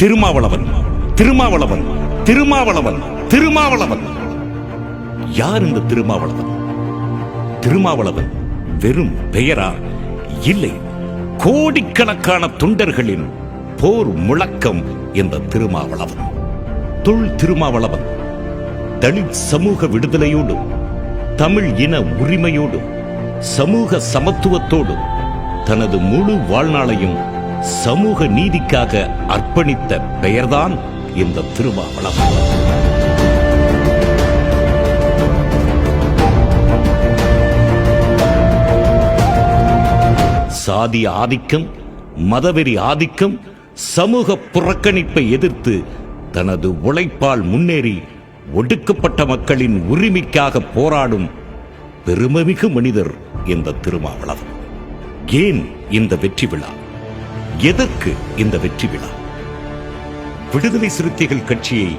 திருமாவளவன், திருமாவளவன், திருமாவளவன், திருமாவளவன். யார் இந்த திருமாவளவன்? திருமாவளவன் வெறும் பெயரா? இல்லை, கோடிக்கணக்கான தொண்டர்களின் போர் முழக்கம் இந்த திருமாவளவன். தொல் திருமாவளவன் தலித் சமூக விடுதலையோடும் தமிழ் இன உரிமையோடும் சமூக சமத்துவத்தோடும் தனது முழு வாழ்நாளையும் சமூக நீதிக்காக அர்ப்பணித்த பெயர்தான் இந்த திருமாவளவன். சாதி ஆதிக்கம், மதவெறி ஆதிக்கம், சமூக புறக்கணிப்பை எதிர்த்து தனது உழைப்பால் முன்னேறி ஒடுக்கப்பட்ட மக்களின் உரிமைக்காக போராடும் பெருமைமிகு மனிதர் இந்த திருமாவளவன். ஏன் இந்த வெற்றி விழா? எதற்கு இந்த வெற்றி விழா? விடுதலை சிறுத்தைகள் கட்சியை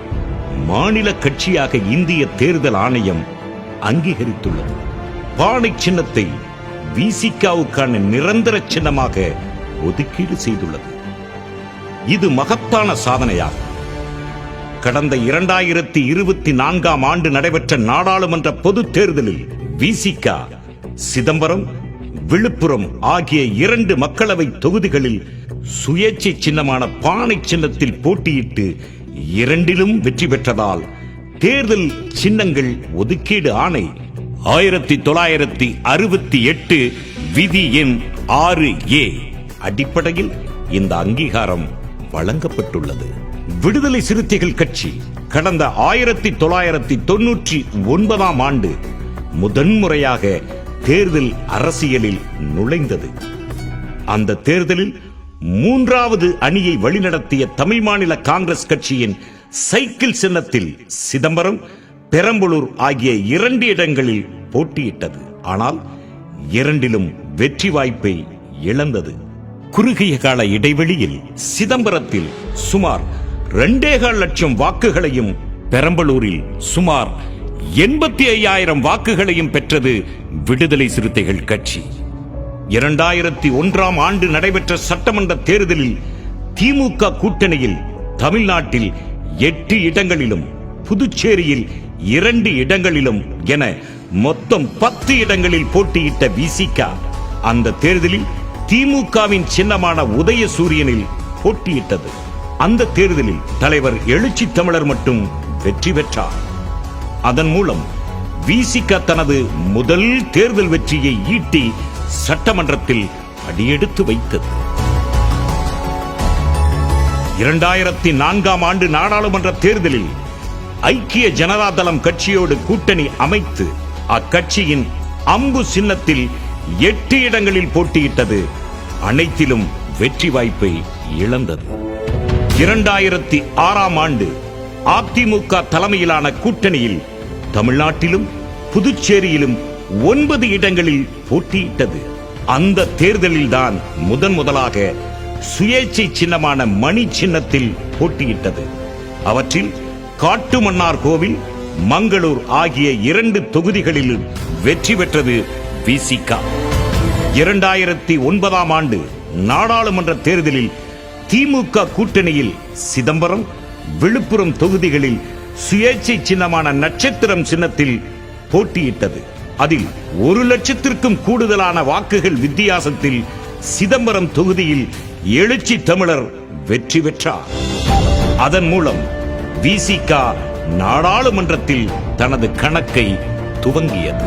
மாநில கட்சியாக இந்திய தேர்தல் ஆணையம் அங்கீகரித்துள்ளது. பானை சின்னத்தை விசிகாவுக்கான நிரந்தர சின்னமாக ஒதுக்கீடு செய்துள்ளது. இது மகத்தான சாதனையாகும். கடந்த 2024ஆம் ஆண்டு நடைபெற்ற நாடாளுமன்ற பொது தேர்தலில் விசிகா சிதம்பரம், விழுப்புரம் ஆகிய 2 மக்களவை தொகுதிகளில் சுயேட்சை சின்னமான பானை சின்னத்தில் போட்டியிட்டு 2லும் வெற்றி பெற்றதால் தேர்தல் சின்னங்கள் ஒதுக்கீடு ஆணை 1968 விதி எண் 6A அடிப்படையில் இந்த அங்கீகாரம் வழங்கப்பட்டுள்ளது. விடுதலை சிறுத்தைகள் கட்சி கடந்த 1999ஆம் ஆண்டு முதன்முறையாக தேர்தல் அரசியலில் நுழைந்தது. அந்த தேர்தலில் 3வது அணியை வழிநடத்திய தமிழ் மாநில காங்கிரஸ் கட்சியின் சைக்கிள் சின்னத்தில் சிதம்பரம், பெரம்பலூர் ஆகிய 2 இடங்களில் போட்டியிட்டது. ஆனால் 2லும் வெற்றி வாய்ப்பை இழந்தது. குறுகிய கால இடைவெளியில் சிதம்பரத்தில் சுமார் 2.25 லட்சம் வாக்குகளையும் பெரம்பலூரில் சுமார் 85,000 வாக்குகளையும் பெற்றது விடுதலை சிறுத்தைகள் கட்சி. 2001ஆம் ஆண்டு நடைபெற்ற சட்டமன்ற தேர்தலில் திமுக கூட்டணியில் தமிழ்நாட்டில் 8 இடங்களிலும் புதுச்சேரியில் 2 இடங்களிலும் என மொத்தம் 10 இடங்களில் போட்டியிட்ட விசிகா அந்த தேர்தலில் திமுகவின் சின்னமான உதயசூரியனில் போட்டியிட்டது. அந்த தேர்தலில் தலைவர் எழுச்சி தமிழர் மட்டும் வெற்றி பெற்றார். அதன் மூலம் விசிகா தனது முதல் தேர்தல் வெற்றியை ஈட்டி சட்டமன்றத்தில் அடியெடுத்து வைத்தது. 2004ஆம் ஆண்டு நாடாளுமன்ற தேர்தலில் ஐக்கிய ஜனதா தளம் கட்சியோடு கூட்டணி அமைத்து அக்கட்சியின் அம்பு சின்னத்தில் 8 இடங்களில் போட்டியிட்டது. அனைத்திலும் வெற்றி வாய்ப்பை இழந்தது. 2006ஆம் ஆண்டு அதிமுக தலைமையிலான கூட்டணியில் தமிழ்நாட்டிலும் புதுச்சேரியிலும் 9 இடங்களில் போட்டியிட்டது. அந்த தேர்தலில் தான் முதலாக சுயேட்சை சின்னமான மணி சின்னத்தில் போட்டியிட்டது. அவற்றில் காட்டுமன்னார் கோவில், மங்களூர் ஆகிய 2 தொகுதிகளிலும் வெற்றி பெற்றது விசிகா. 2009ஆம் ஆண்டு நாடாளுமன்ற தேர்தலில் திமுக கூட்டணியில் சிதம்பரம், விழுப்புரம் தொகுதிகளில் சுயேட்சை சின்னமான நட்சத்திரம் சின்னத்தில் போட்டியிட்டது. அதில் 1 லட்சத்திற்கும் கூடுதலான வாக்குகள் வித்தியாசத்தில் சிதம்பரம் தொகுதியில் எழுச்சி தமிழர் வெற்றி பெற்றார். அதன் மூலம் விசிகா நாடாளுமன்றத்தில் தனது கணக்கை துவங்கியது.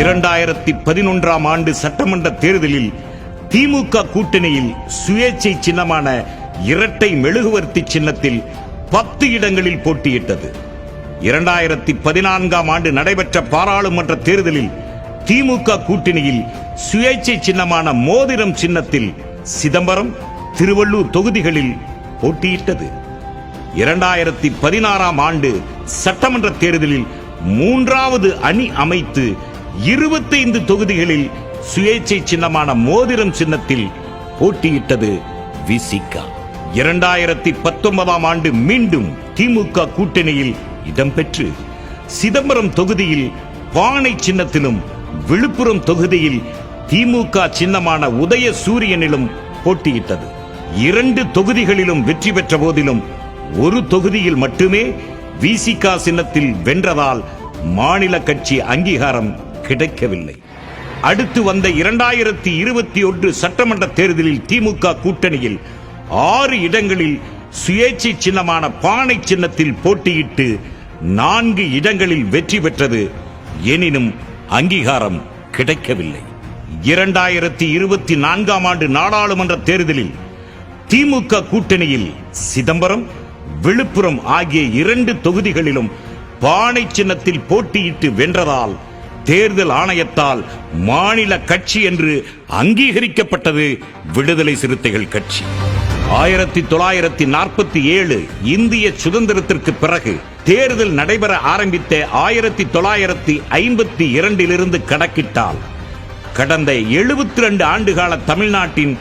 2011ஆம் ஆண்டு சட்டமன்ற தேர்தலில் திமுக கூட்டணியில் சுயேட்சை சின்னமான இரட்டை மெழுகுவர்த்தி சின்னத்தில் 10 இடங்களில் போட்டியிட்டது. 2014ஆம் ஆண்டு நடைபெற்ற பாராளுமன்ற தேர்தலில் திமுக கூட்டணியில் சுயேட்சை சின்னமான மோதிரம் சின்னத்தில் சிதம்பரம், திருவள்ளூர் தொகுதிகளில் போட்டியிட்டது. 2016ஆம் ஆண்டு சட்டமன்ற தேர்தலில் 3வது அணி அமைத்து 25 தொகுதிகளில் சுயேட்சை சின்னமான மோதிரம் சின்னத்தில் போட்டியிட்டது விசிகா. 2019ஆம் ஆண்டு மீண்டும் திமுக கூட்டணியில் இடம்பெற்று சிதம்பரம் தொகுதியில் பானை சின்னத்திலும், விழுப்புரம் தொகுதியில் திமுக சின்னமான உதயசூரியனிலும் போட்டியிட்டது. 2 தொகுதிகளிலும் வெற்றி பெற்ற போதிலும் ஒரு தொகுதியில் மட்டுமே விசிக சின்னத்தில் வென்றதால் மாநில கட்சி அங்கீகாரம் கிடைக்கவில்லை. அடுத்து வந்த 2021 சட்டமன்ற தேர்தலில் திமுக கூட்டணியில் 6 இடங்களில் சுயேட்சை சின்னமான பானை சின்னத்தில் போட்டியிட்டு 4 இடங்களில் வெற்றி பெற்றது. எனினும் அங்கீகாரம் கிடைக்கவில்லை. 2024 ஆண்டு நாடாளுமன்ற தேர்தலில் திமுக கூட்டணியில் சிதம்பரம், விழுப்புரம் ஆகிய 2 தொகுதிகளிலும் பானை சின்னத்தில் போட்டியிட்டு வென்றதால் தேர்தல் ஆணையத்தால் மாநில கட்சி என்று அங்கீகரிக்கப்பட்டது விடுதலை சிறுத்தைகள் கட்சி. 1947 இந்திய சுதந்திரத்திற்கு பிறகு தேர்தல் நடைபெற ஆரம்பித்த 1952 கணக்கிட்டால் கடந்த 72 ஆண்டுகால தமிழ்நாட்டின்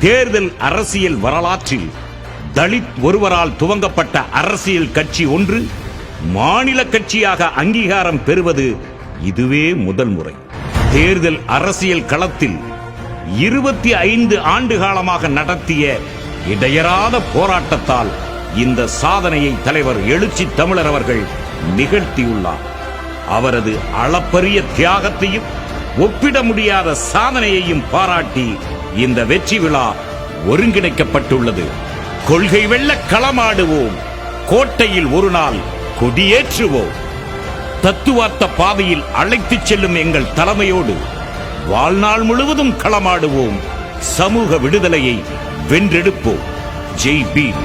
தேர்தல் அரசியல் வரலாற்றில் தலித் ஒருவரால் துவங்கப்பட்ட அரசியல் கட்சி ஒன்று மாநில கட்சியாக அங்கீகாரம் பெறுவது இதுவே முதல் முறை. தேர்தல் அரசியல் களத்தில் 25 ஆண்டு காலமாக நடத்திய இடையறாத போராட்டத்தால் இந்த சாதனையை தலைவர் எழுச்சி தமிழர் அவர்கள் நிகழ்த்தியுள்ளார். அவரது அளப்பரிய தியாகத்தையும் ஒப்பிட முடியாத சாதனையையும் பாராட்டி இந்த வெற்றி விழா ஒருங்கிணைக்கப்பட்டுள்ளது. கொள்கை வெல்ல களமாடுவோம், கோட்டையில் ஒரு நாள் கொடியேற்றுவோம். தத்துவார்த்த பாதையில் அழைத்துச் செல்லும் எங்கள் தலைமையோடு வாழ்நாள் முழுவதும் களமாடுவோம். சமூக விடுதலையை வென்றெடுப்போம். ஜெய் பீம்.